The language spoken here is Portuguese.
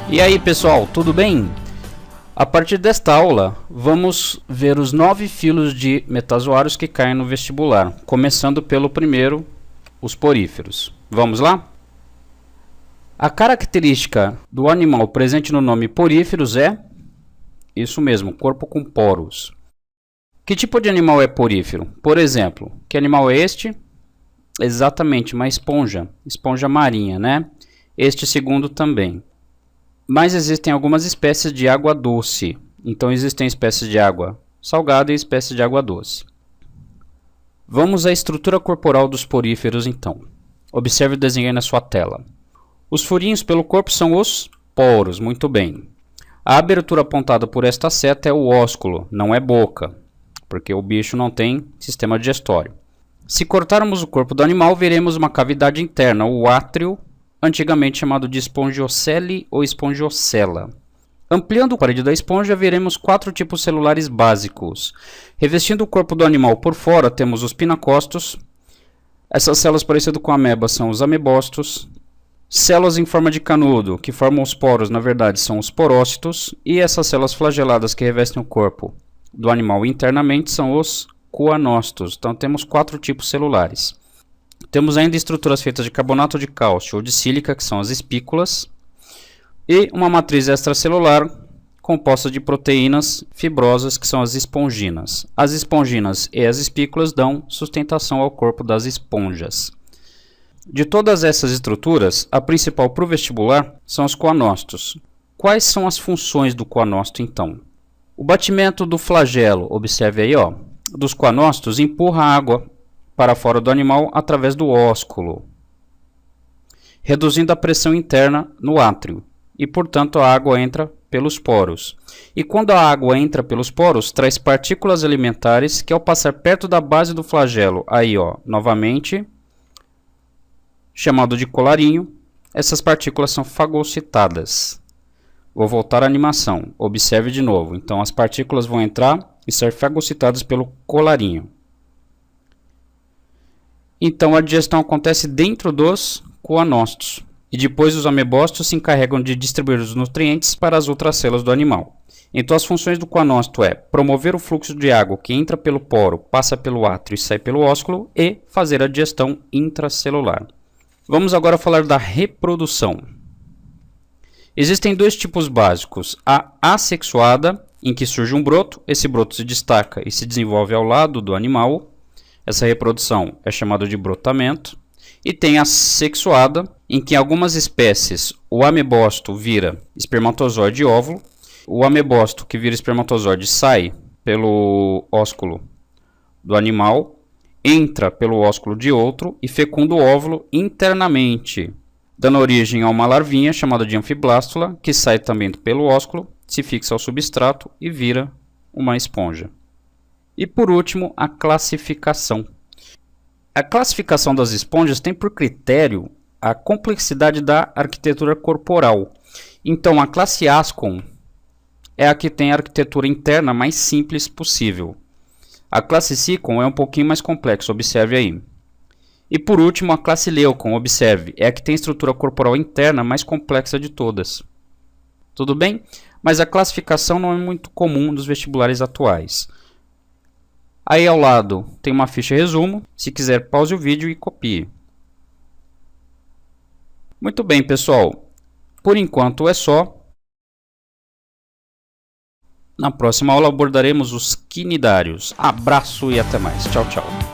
E aí pessoal, tudo bem? A partir desta aula, vamos ver os 9 filos de metazoários que caem no vestibular, começando pelo primeiro, os poríferos. Vamos lá? A característica do animal presente no nome poríferos é, isso mesmo, corpo com poros. Que tipo de animal é porífero? Por exemplo, que animal é este? Exatamente, uma esponja marinha, né? Este segundo também. Mas existem algumas espécies de água doce. Então existem espécies de água salgada e espécies de água doce. Vamos à estrutura corporal dos poríferos então. Observe o desenho aí na sua tela. Os furinhos pelo corpo são os poros, muito bem. A abertura apontada por esta seta é o ósculo, não é boca, porque o bicho não tem sistema digestório. Se cortarmos o corpo do animal, veremos uma cavidade interna, o átrio, antigamente chamado de espongiocele ou espongiocela. Ampliando a parede da esponja, veremos 4 tipos celulares básicos. Revestindo o corpo do animal por fora, temos os pinacócitos. Essas células parecidas com ameba são os amebócitos. Células em forma de canudo, que formam os poros, na verdade, são os porócitos. E essas células flageladas que revestem o corpo do animal internamente são os coanócitos. Então temos 4 tipos celulares. Temos ainda estruturas feitas de carbonato de cálcio ou de sílica, que são as espículas, e uma matriz extracelular composta de proteínas fibrosas, que são as esponginas. As esponginas e as espículas dão sustentação ao corpo das esponjas. De todas essas estruturas, a principal para o vestibular são os coanócitos. Quais são as funções do coanócito, então? O batimento do flagelo, observe aí, dos coanócitos, empurra a água para fora do animal através do ósculo, reduzindo a pressão interna no átrio, e portanto a água entra pelos poros. E quando a água entra pelos poros, traz partículas alimentares que ao passar perto da base do flagelo, aí novamente, chamado de colarinho, essas partículas são fagocitadas. Vou voltar à animação, observe de novo. Então as partículas vão entrar e ser fagocitadas pelo colarinho. Então a digestão acontece dentro dos coanócitos e depois os amebócitos se encarregam de distribuir os nutrientes para as outras células do animal. Então as funções do coanócito é promover o fluxo de água que entra pelo poro, passa pelo átrio e sai pelo ósculo e fazer a digestão intracelular. Vamos agora falar da reprodução. Existem 2 tipos básicos, a assexuada, em que surge um broto, esse broto se destaca e se desenvolve ao lado do animal. Essa reprodução é chamada de brotamento. E tem a sexuada, em que em algumas espécies o amebócito vira espermatozoide e óvulo. O amebócito que vira espermatozoide sai pelo ósculo do animal, entra pelo ósculo de outro e fecunda o óvulo internamente, dando origem a uma larvinha chamada de anfiblástula, que sai também pelo ósculo, se fixa ao substrato e vira uma esponja. E por último, a classificação. A classificação das esponjas tem por critério a complexidade da arquitetura corporal. Então, a classe Ascon é a que tem a arquitetura interna mais simples possível. A classe Sicon é um pouquinho mais complexa, observe aí. E por último, a classe Leucon, observe, é a que tem a estrutura corporal interna mais complexa de todas. Tudo bem? Mas a classificação não é muito comum nos vestibulares atuais. Aí ao lado tem uma ficha resumo, se quiser pause o vídeo e copie. Muito bem pessoal, por enquanto é só. Na próxima aula abordaremos os quinidários. Abraço e até mais. Tchau, tchau.